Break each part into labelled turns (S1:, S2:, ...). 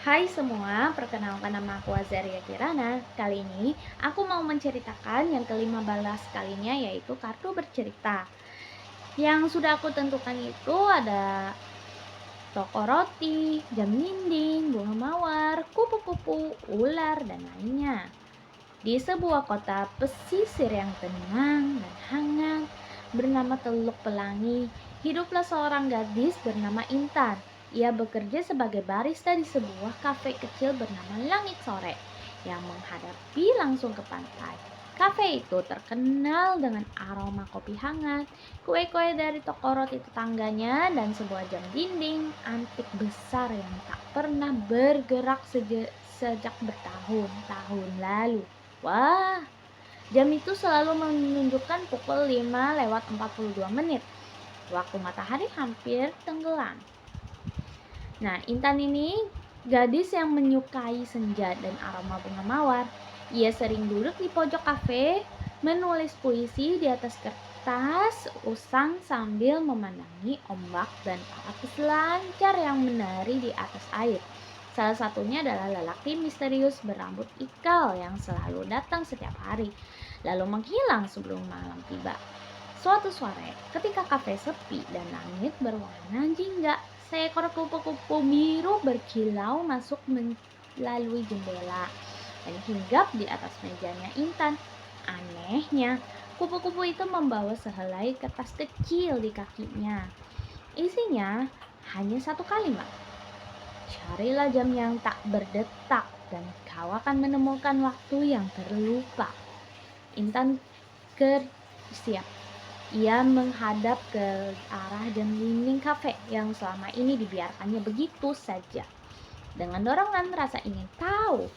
S1: Hai semua, perkenalkan nama aku Azaria Kirana. Kali ini aku mau menceritakan yang ke-15 kalinya yaitu kartu bercerita. Yang sudah aku tentukan itu ada toko roti, jam dinding, bunga mawar, kupu-kupu, ular, dan lainnya. Di sebuah kota pesisir yang tenang dan hangat bernama Teluk Pelangi, hiduplah seorang gadis bernama Intan. Ia bekerja sebagai barista di sebuah kafe kecil bernama Langit Sore yang menghadapi langsung ke pantai. Kafe itu terkenal dengan aroma kopi hangat, kue-kue dari toko roti tetangganya, dan sebuah jam dinding antik besar yang tak pernah bergerak sejak bertahun-tahun lalu. Wah, jam itu selalu menunjukkan pukul 5:42, waktu matahari hampir tenggelam. Nah, Intan ini gadis yang menyukai senja dan aroma bunga mawar. Ia sering duduk di pojok kafe, menulis puisi di atas kertas usang sambil memandangi ombak dan para peselancar yang menari di atas air. Salah satunya adalah lelaki misterius berambut ikal yang selalu datang setiap hari, lalu menghilang sebelum malam tiba. Suatu sore, ketika kafe sepi dan langit berwarna jingga, seekor kupu-kupu biru berkilau masuk melalui jendela dan hinggap di atas mejanya Intan. Anehnya, kupu-kupu itu membawa sehelai kertas kecil di kakinya. Isinya hanya satu kalimat. Carilah jam yang tak berdetak dan kau akan menemukan waktu yang terlupa. Intan siap. Ia menghadap ke arah jam dinding kafe yang selama ini dibiarkannya begitu saja. Dengan dorongan rasa ingin tahu,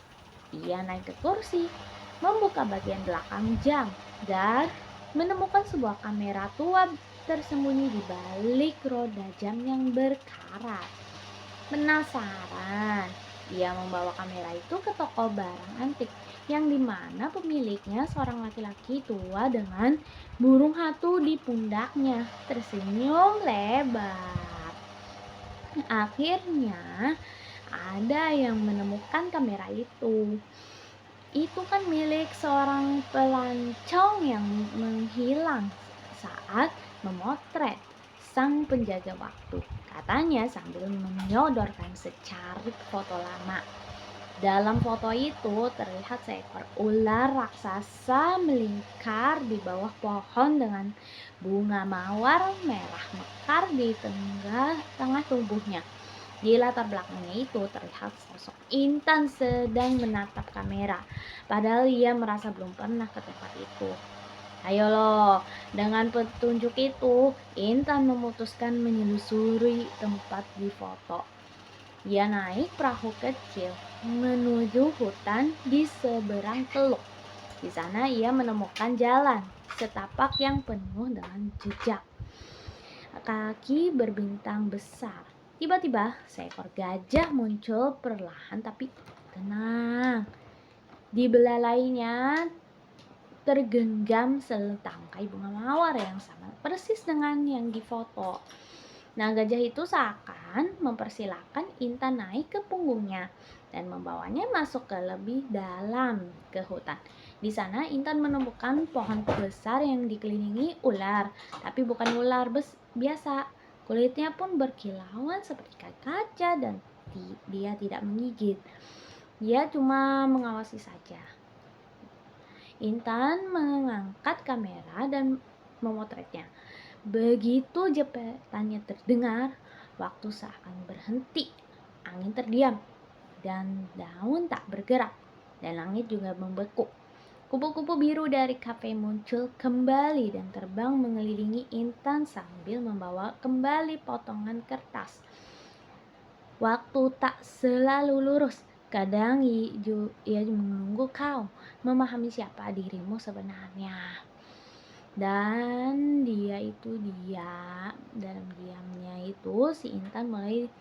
S1: ia naik ke kursi, membuka bagian belakang jam, dan menemukan sebuah kamera tua tersembunyi di balik roda jam yang berkarat. Penasaran, ia membawa kamera itu ke toko barang antik yang dimana pemiliknya seorang laki-laki tua dengan burung hantu di pundaknya tersenyum lebar. Akhirnya ada yang menemukan kamera itu. Itu kan milik seorang pelancong yang menghilang saat memotret sang penjaga waktu. Katanya sambil menyodorkan secarik foto lama. Dalam foto itu terlihat seekor ular raksasa melingkar di bawah pohon dengan bunga mawar merah mekar di tengah tubuhnya. Di latar belakangnya itu terlihat sosok Intan sedang menatap kamera, padahal ia merasa belum pernah ke tempat itu. Ayo loh, dengan petunjuk itu, Intan memutuskan menyusuri tempat di foto. Ia naik perahu kecil menuju hutan di seberang teluk. Di sana ia menemukan jalan setapak yang penuh dengan jejak kaki berbintang besar. Tiba-tiba seekor gajah muncul perlahan tapi tenang. Di belalainya tergenggam setangkai bunga mawar yang sama persis dengan yang difoto. Nah, gajah itu seakan mempersilahkan Intan naik ke punggungnya dan membawanya masuk ke lebih dalam ke hutan. Di sana Intan menemukan pohon besar yang dikelilingi ular, tapi bukan ular biasa. Kulitnya pun berkilauan seperti kaca dan dia tidak menggigit. Dia cuma mengawasi saja. Intan mengangkat kamera dan memotretnya. Begitu jepretannya terdengar, waktu seakan berhenti, angin terdiam, dan daun tak bergerak, dan langit juga membeku. Kupu-kupu biru dari kafe muncul kembali dan terbang mengelilingi Intan sambil membawa kembali potongan kertas. Waktu tak selalu lurus, kadang ia menunggu kau memahami siapa dirimu sebenarnya. Dan dalam diamnya itu si Intan mulai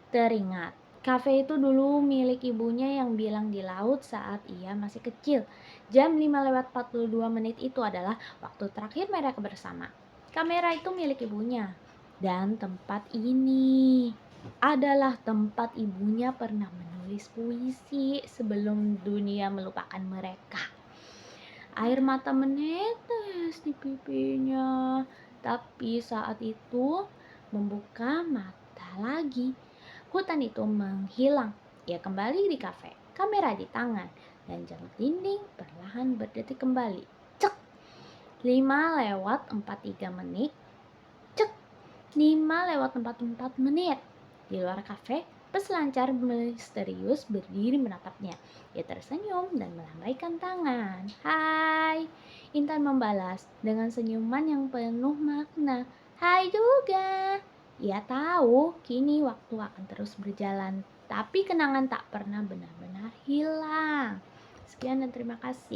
S1: teringat. Kafe itu dulu milik ibunya yang bilang di laut saat ia masih kecil. Jam 5:42 itu adalah waktu terakhir mereka bersama. Kamera itu milik ibunya. Dan tempat ini adalah tempat ibunya pernah menulis menulis puisi sebelum dunia melupakan mereka. Air mata menetes di pipinya, tapi saat itu membuka mata lagi. Hutan itu menghilang. Ia kembali di kafe, kamera di tangan, dan jam dinding perlahan berdetik kembali. Cek, 5:43 menit. Cek, 5:44 menit. Di luar kafe, peselancar misterius berdiri menatapnya. Ia tersenyum dan melambaikan tangan. Hai, Intan membalas dengan senyuman yang penuh makna. Hai juga. Ia tahu kini waktu akan terus berjalan, tapi kenangan tak pernah benar-benar hilang. Sekian dan terima kasih.